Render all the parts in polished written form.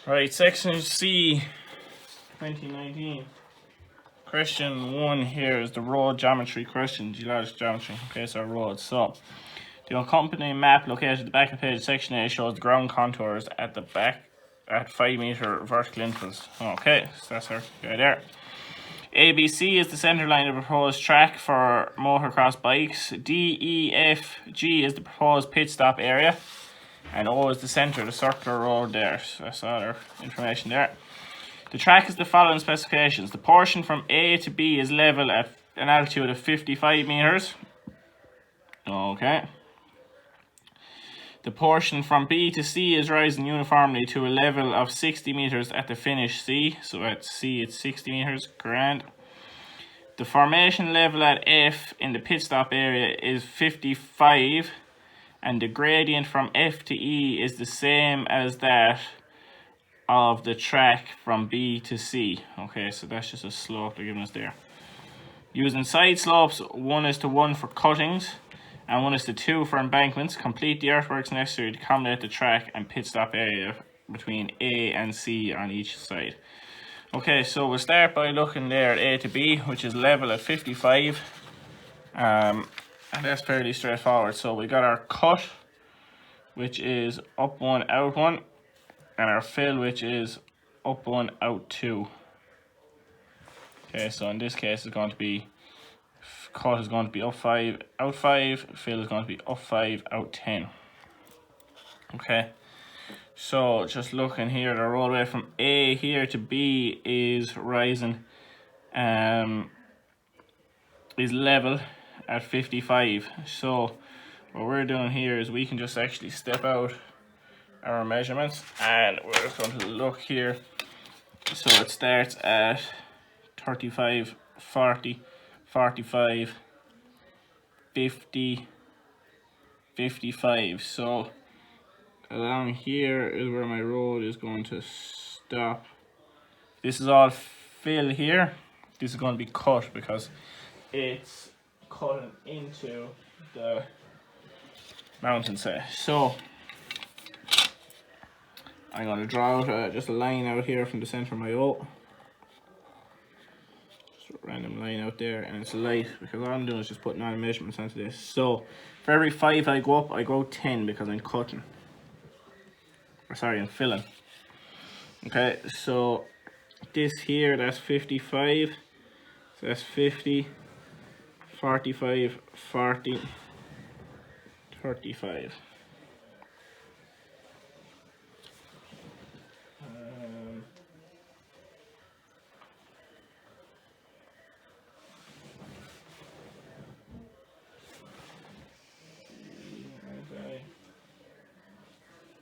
Right, section C, 2019. Question 1 here is the road geometry question, geologic geometry. Okay, so roads. So, the accompanying map located at the back of page section A shows the ground contours at the back at 5 meter vertical intervals. Okay, so that's our guy there. ABC is the centre line of the proposed track for motocross bikes. DEFG is the proposed pit stop area. And O is the centre of the circular road there. So that's all our information there. The track is the following specifications. The portion from A to B is level at an altitude of 55 metres. Okay. The portion from B to C is rising uniformly to a level of 60 metres at the finish C. So at C it's 60 metres. Grand. The formation level at F in the pit stop area is 55. And the gradient from F to E is the same as that of the track from B to C. Okay, so that's just a slope they're giving us there. Using side slopes, 1:1 for cuttings and 1:2 for embankments. Complete the earthworks necessary to accommodate the track and pit stop area between A and C on each side. Okay, so we'll start by looking there at A to B, which is level at 55. And that's fairly straightforward. So we got our cut, which is up 1, out 1, and our fill, which is up 1, out 2. Okay, so in this case, it's going to be cut is going to be up 5, out 5, fill is going to be up 5, out 10. Okay, so just looking here, the roadway from A here to B is rising, is level at 55. So what we're doing here is we can just actually step out our measurements and we're just going to look here. So it starts at 35, 40, 45, 50, 55. So along here is where my road is going to stop. This is all fill here. This is going to be cut because it's cutting into the mountainside. So I'm going to draw out just a line out here from the centre of my O. Just a random line out there, and it's light because all I'm doing is just putting on measurements onto this. So for every 5 I go up, I go 10 because I'm cutting. Or sorry, I'm filling. Okay, so this here, that's 55. So that's 50. 45, 40, 35.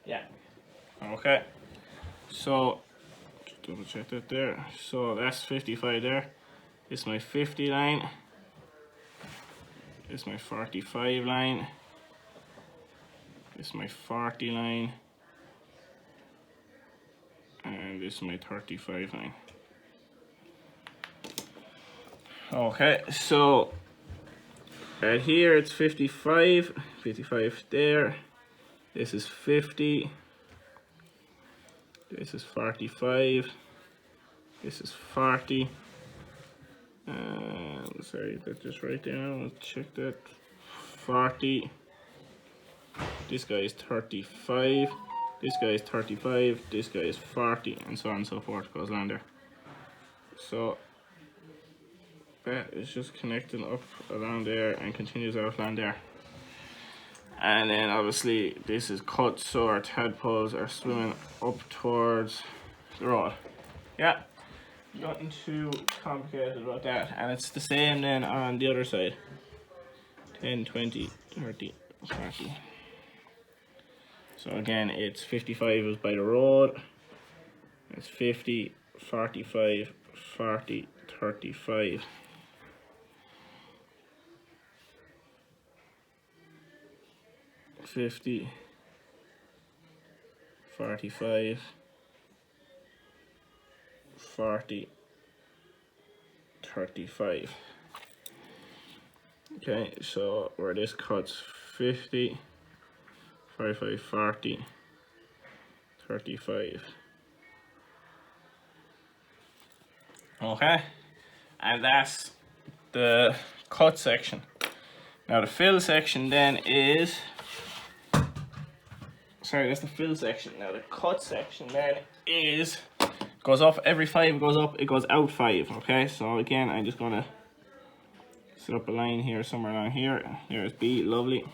Yeah. Okay. So just double check that there. So that's 55 there. This is my 50 line. This is my 45 line. This is my 40 line. And this is my 35 line. Okay, so right here it's 55, 55 there. This is 50. This is 45. This is 40. Sorry, that's just right there now. Let's check that. 40. This guy is 35. This guy is 35. This guy is 40, and so on and so forth. Goes along there. So that is just connecting up along there and continues out along there. And then obviously this is cut, so our tadpoles are swimming up towards the road. Yeah. Nothing too complicated about that, and it's the same then on the other side. 10, 20, 30, 40. So again, it's 55 is by the road. It's 50, 45, 40, 35. $50, 45, 40, 35. Okay, so where this cuts 50, 45, 40, 35. Okay, and that's the cut section. Now the fill section then is, sorry, that's the fill section. Now the cut section then is, goes up every 5 it goes up, it goes out 5. Okay, so again I'm just gonna set up a line here somewhere along here. There's B, lovely.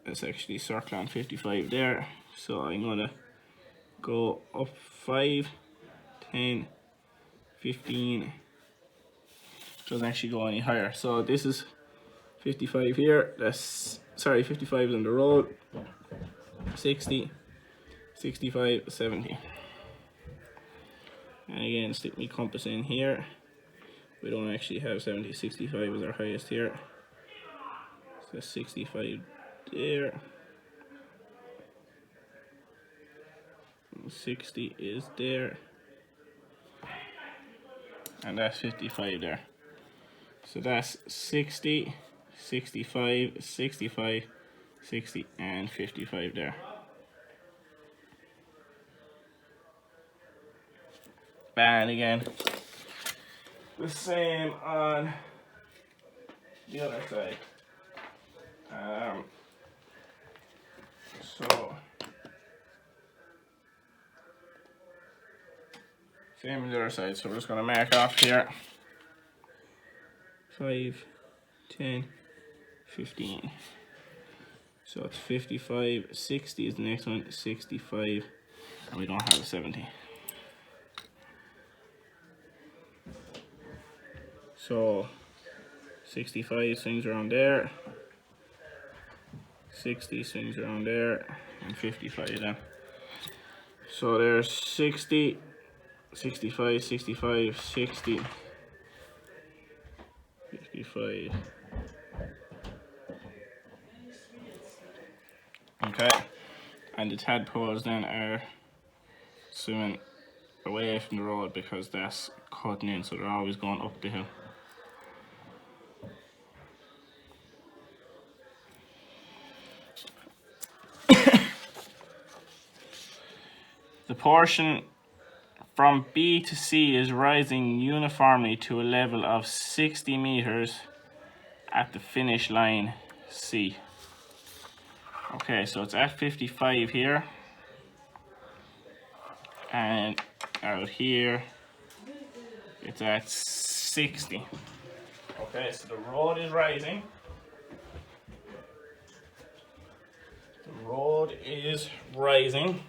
Let's actually circle on 55 there. So I'm gonna go up 5, 10, 15. Doesn't actually go any higher. So this is 55 here. That's, sorry, 55 is on the road. 60, 65, 70. And again, stick my compass in here. We don't actually have 70, 65 is our highest here. So 65 there. 60 is there. And that's 55 there. So that's 60, 65, 65, 60, and 55 there. And again, the same on the other side. So same on the other side. So we're just going to mark off here 5, 10, 15. So it's 55, 60 is the next one, 65, and we don't have a 70. So 65 swings around there, 60 swings around there, and 55 then. So there's 60, 65, 65, 60, 55. Okay, and the tadpoles then are swimming away from the road because that's cutting in, so they're always going up the hill. The portion from B to C is rising uniformly to a level of 60 meters at the finish line C. Okay, so it's at 55 here, and out here it's at 60. Okay, so the road is rising. The road is rising.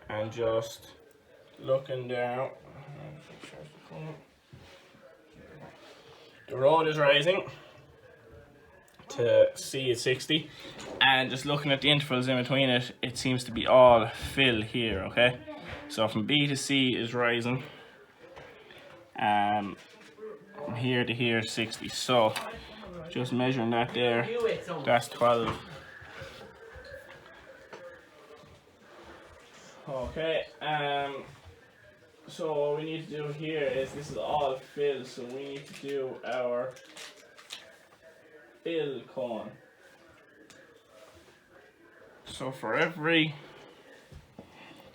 And just looking down. The road is rising to C is 60, and just looking at the intervals in between it, it seems to be all fill here. Okay, so from B to C is rising, from here to here 60. So just measuring that there, that's 12. Okay, so what we need to do here is, this is all fill, so we need to do our fill cone. So for every,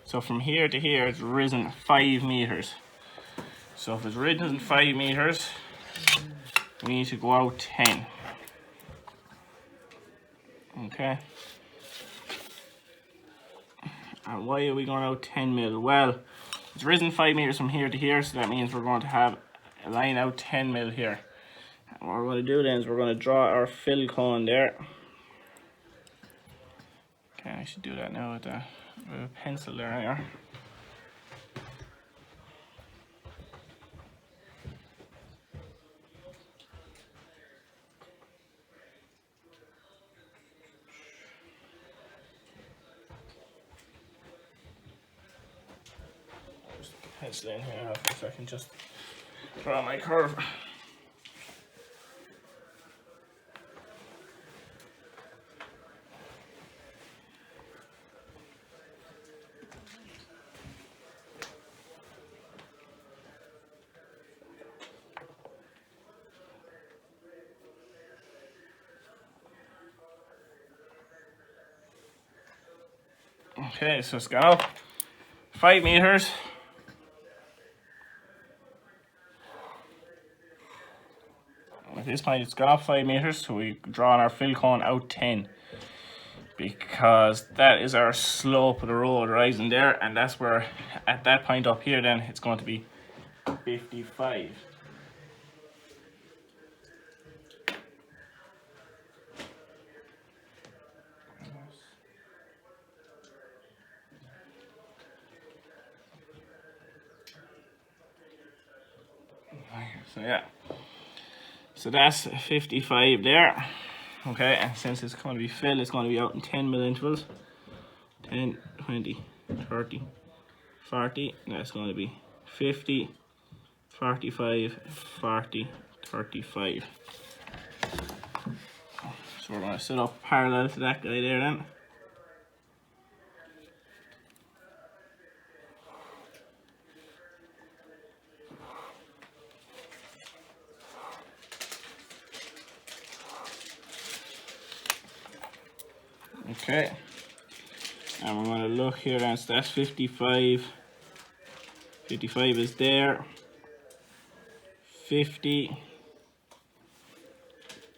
so from here to here it's risen 5 meters. So if it's risen 5 meters, we need to go out 10. Okay. And why are we going out 10 mil? Well, it's risen 5 meters from here to here, so that means we're going to have a line out 10 mil here. And what we're going to do then is we're going to draw our fill cone there. Okay, I should do that now with a pencil there. Here. Pencil in here so I can just draw my curve. Okay, so it's gone up. 5 meters. At this point, it's gone up 5 meters, so we draw our fill cone out 10, because that is our slope of the road rising there, and that's where at that point up here then it's going to be 55. So yeah, so that's 55 there. Okay, and since it's going to be filled, it's going to be out in 10 intervals. 10, 20, 30, 40. That's going to be 50, 45, 40, 35. So we're going to set up parallel to that guy there then. Okay, and we're going to look here, and so that's 55. 55 is there. 50,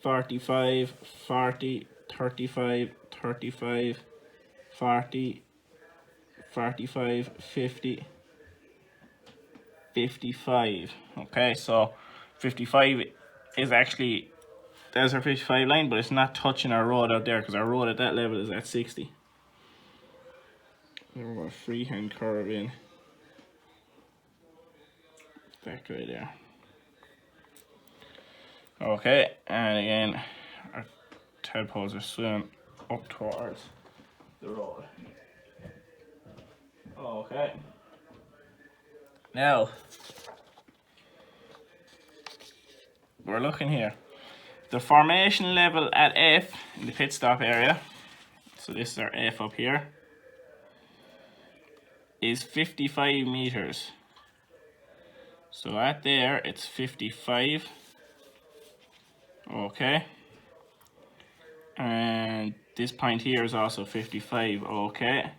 45, 40, 35, 35, 40, 45, 50, 55. Okay, so 55 is actually, there's our 55 line, but it's not touching our road out there, because our road at that level is at 60. Then we're going to freehand curve in that right there. Okay, and again, our tadpoles are swimming up towards the road. Okay. Now, we're looking here. The formation level at F in the pit stop area, so this is our F up here, is 55 meters. So at there, it's 55. Okay. And this point here is also 55. Okay.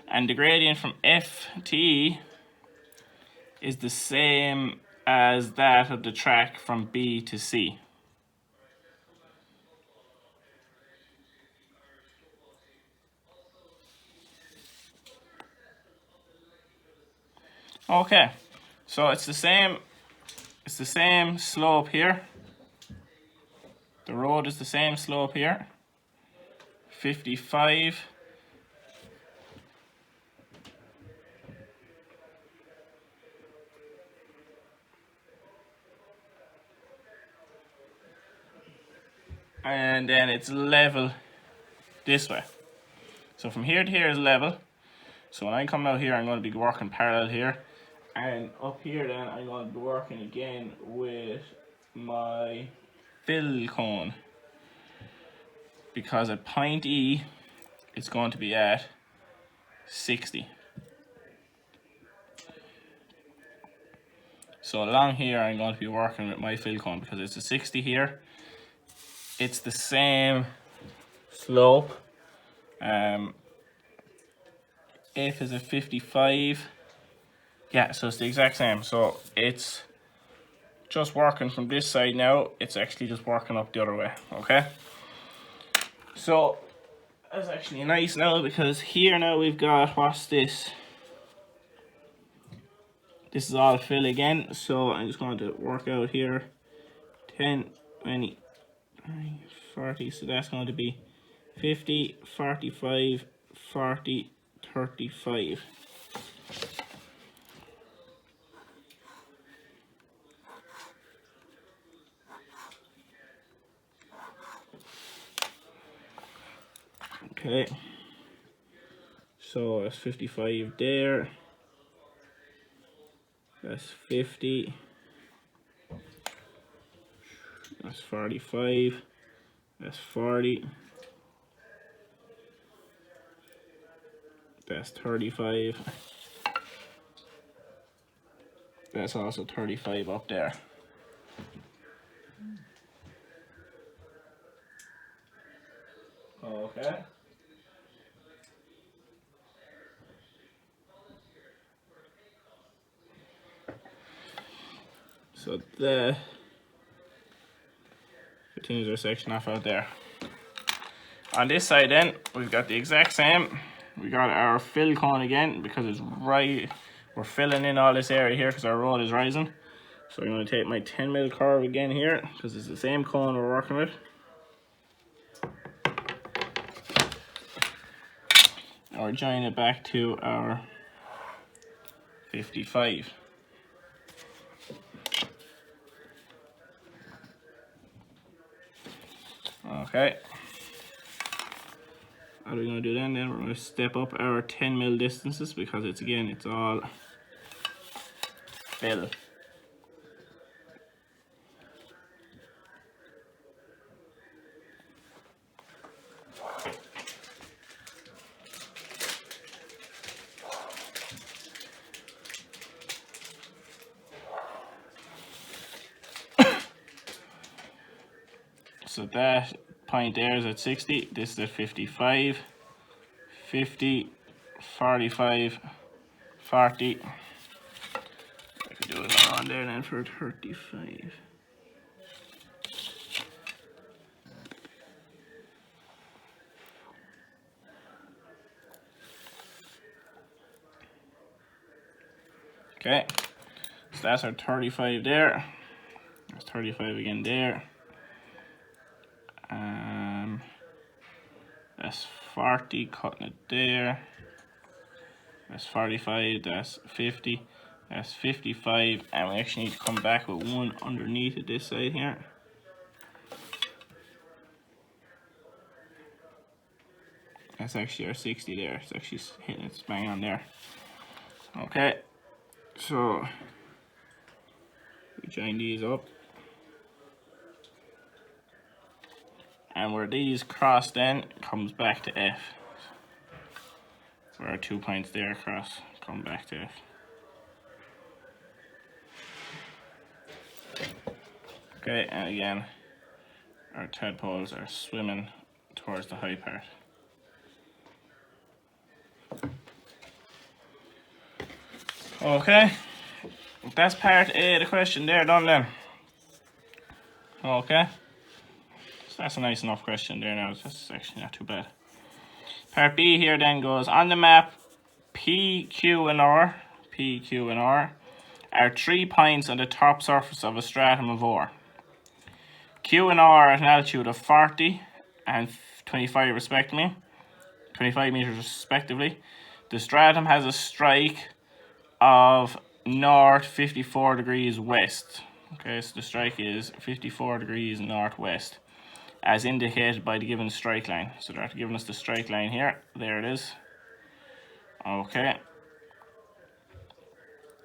And the gradient from F to E is the same as that of the track from B to C. Okay, so it's the same slope here. The road is the same slope here. 55. And then it's level this way. So from here to here is level. So when I come out here, I'm going to be working parallel here. And up here then, I'm going to be working again with my fill cone. Because at point E, it's going to be at 60. So along here, I'm going to be working with my fill cone because it's a 60 here. It's the same slope. F is a 55. Yeah, so it's the exact same. So it's just working from this side now. It's actually just working up the other way, okay? So that's actually nice now, because here now we've got, what's this? This is all fill again. So I'm just going to work out here 10, 20, 30, 40. So that's going to be 50, 45, 40, 35. Okay, so that's 55 there, that's 50, that's 45, that's 40, that's 35, that's also 35 up there. Okay. So the continues our section off out there. On this side then, we've got the exact same. We got our fill cone again because it's right. We're filling in all this area here because our road is rising. So I'm going to take my 10mm curve again here because it's the same cone we're working with. And we're joining it back to our 55. Okay. What are we going to do then? We're going to step up our 10mm distances because it's all fill. So that point there is at 60, this is at 55, 50, 45, 40. I could do it on there then for 35. Okay, so that's our 35 there. That's 35 again there. That's 40, cutting it there. That's 45, that's 50, that's 55, and we actually need to come back with one underneath it this side here. That's actually our 60 there. It's actually hitting its bang on there. Okay, so we join these up. And where these cross then comes back to F. So our 2 points there cross, come back to F. Okay, and again, our tadpoles are swimming towards the high part. Okay, that's part A of the question there done then. Okay, so that's a nice enough question there now, that's actually not too bad. Part B here then goes, on the map, P, Q and R are 3 points on the top surface of a stratum of ore. Q and R are at an altitude of 40 and 25 respectively, 25 meters respectively. The stratum has a strike of north 54 degrees west. Okay, so the strike is 54 degrees northwest, as indicated by the given strike line. So they're giving us the strike line here. There it is. Okay.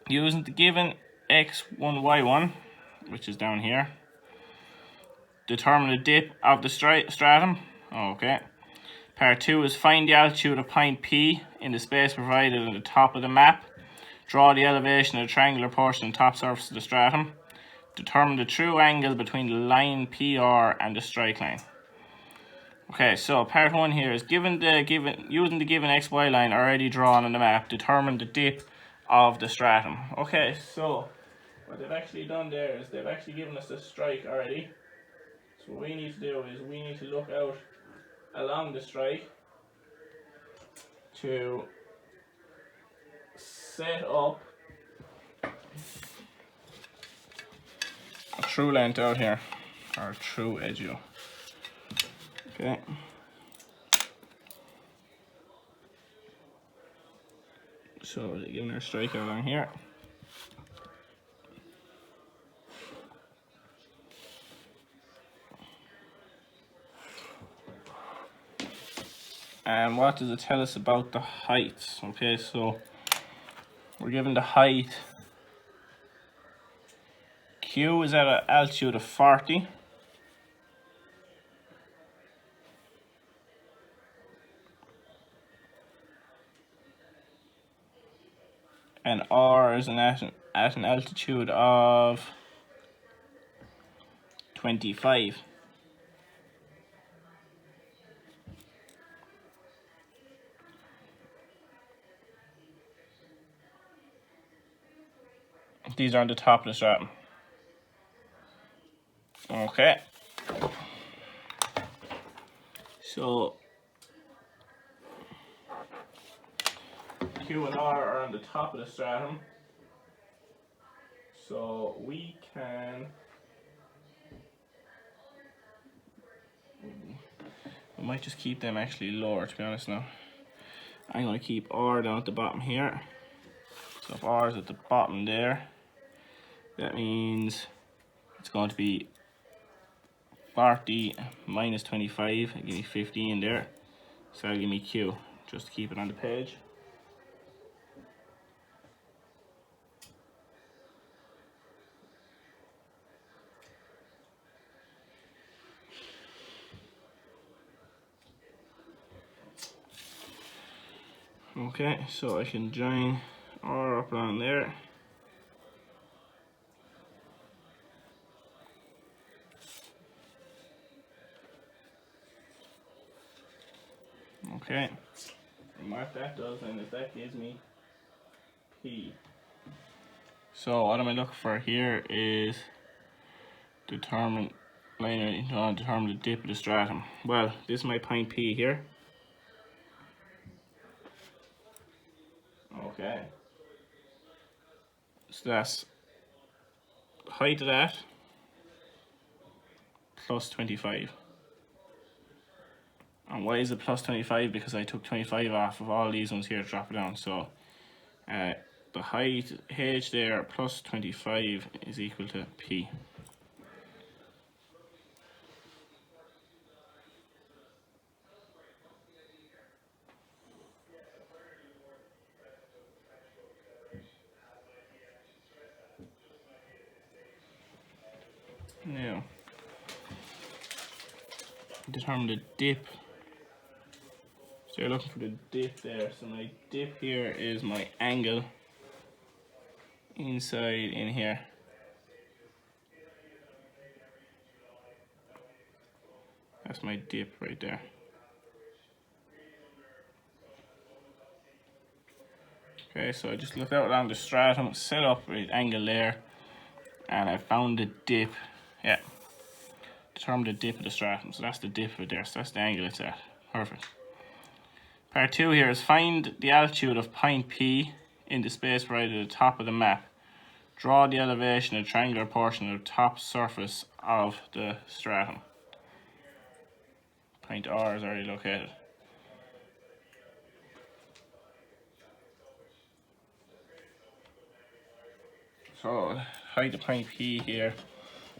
Using the given x1, y1, which is down here, determine the dip of the stratum. Okay. Part 2 is find the altitude of point P in the space provided at the top of the map. Draw the elevation of the triangular portion on the top surface of the stratum. Determine the true angle between the line PR and the strike line. Okay, so part 1 here is using the given XY line already drawn on the map, determine the dip of the stratum. Okay, so what they've actually done there is they've actually given us the strike already. So what we need to do is we need to look out along the strike to set up a true length out here, or a true edge. Okay. So they're giving our strike out along here. And what does it tell us about the heights? Okay, so we're given the height. Q is at an altitude of 40. And R is at an altitude of 25. These are on the top of the stratum. Okay. So Q and R are on the top of the stratum. So we can, we might just keep them actually lower, to be honest now. I'm going to keep R down at the bottom here. So if R is at the bottom there, that means it's going to be 40 minus 25, give me 15 there. So that'll give me Q, just to keep it on the page. Okay, so I can join R up around there. Okay, and what that does then is that gives me P. So what am I looking for here is determine the dip of the stratum. Well, this is my point P here. Okay. So that's the height of that plus 25. And why is it plus 25? Because I took 25 off of all these ones here to drop it down. So the height H there plus 25 is equal to P. Now, determine the dip. So you're looking for the dip there. So my dip here is my angle inside in here. That's my dip right there. Okay, so I just looked out along the stratum, set up an angle there, and I found the dip. Yeah, determine the dip of the stratum. So that's the dip of it there. So that's the angle it's at. Perfect. Part 2 here is find the altitude of point P in the space provided at the top of the map. Draw the elevation of the triangular portion of the top surface of the stratum. Point R is already located. So height of point P here.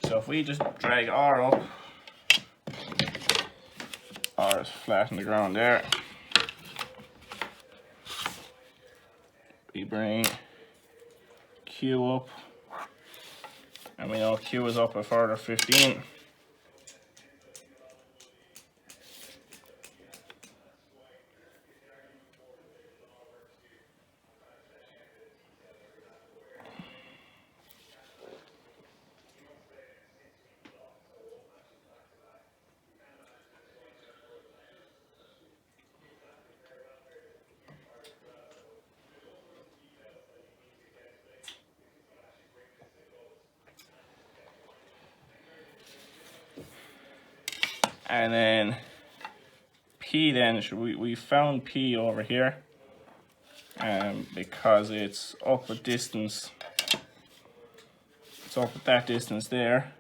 So if we just drag R up, R is flat on the ground there. We bring Q up, and we know Q is up a further 15. And then P then, we found P over here because it's up a distance, it's up at that distance there,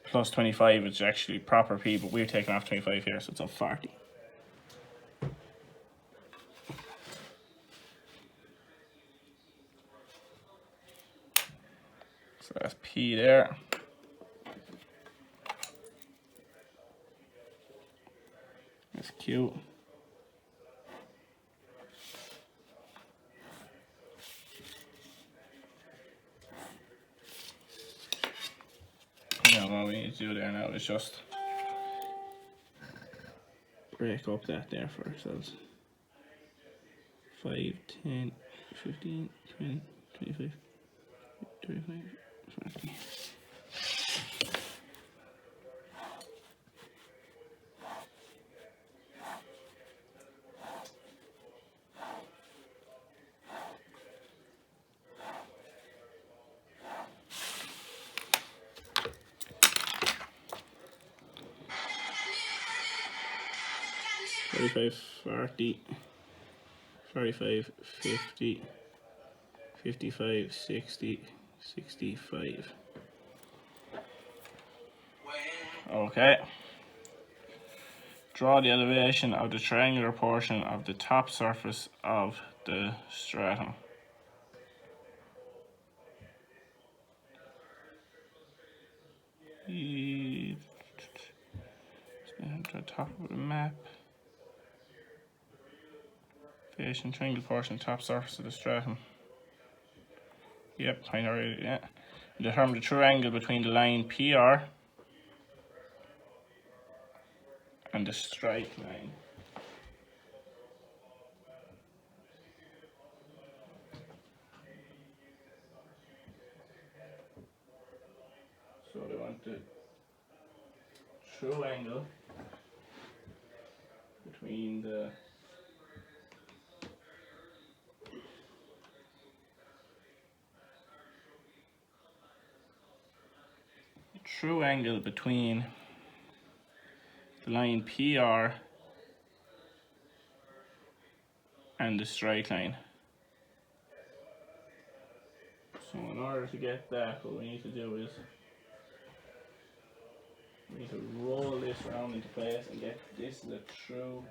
plus 25, which is actually proper P, but we're taking off 25 here, so it's up 40. So that's P there. That's Q. Now what we need to do there now is just break up that there for ourselves. 5, 10, 15, 20, 25, 35, 40. 45, 40, 45, 50, 55, 60, 65. Okay. Draw the elevation of the triangular portion of the top surface of the stratum. The top of the map. Elevation, triangular portion, top surface of the stratum. Yep, I already, yeah. Determine the true angle between the line PR and the strike line. So they want the true angle between the the line PR and the strike line. So in order to get that, what we need to do is we need to roll this around into place and get this the true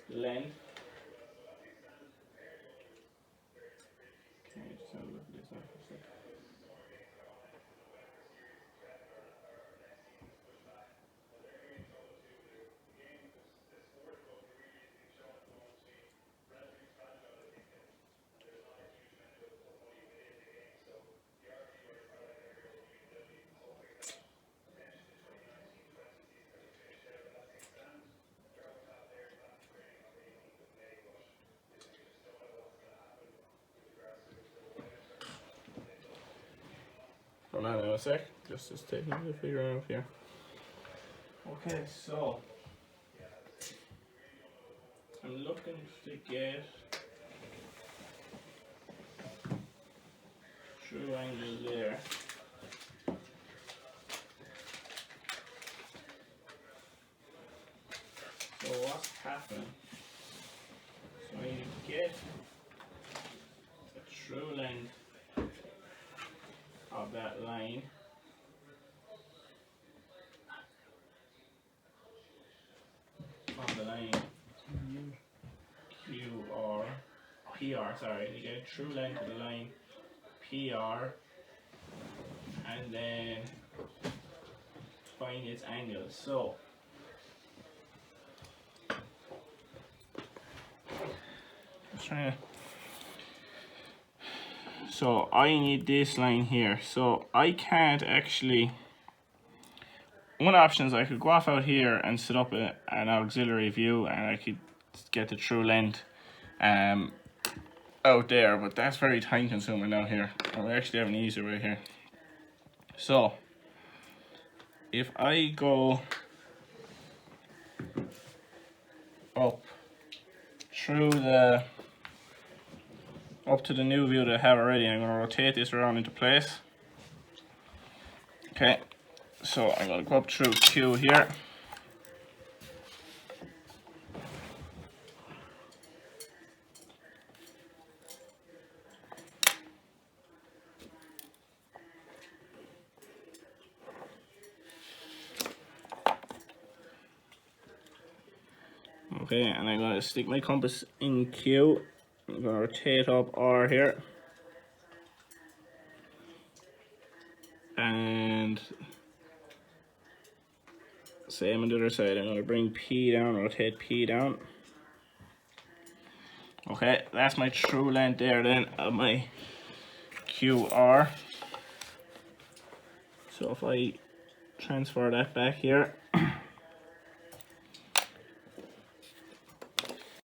length. Okay, just have a look at this now for a second. Hold on a sec, just taking a figure out here. Okay, so I'm looking to get true angle there. So what's happening? So I need to get the true length of that line on the line PR, sorry, you get true length of the line PR and then find its angle. So so I need this line here. So I can't actually. One option is I could go off out here and set up an auxiliary view, and I could get the true length out there, but that's very time consuming now here. And we actually have an easier way here. So if I go up to the new view that I have already, I'm going to rotate this around into place. Okay, so I'm going to go up through Q here. Okay, and I'm going to stick my compass in Q. I'm going to rotate up R here. And same on the other side. I'm going to bring P down, rotate P down. Okay, that's my true length there then of my QR. So if I transfer that back here,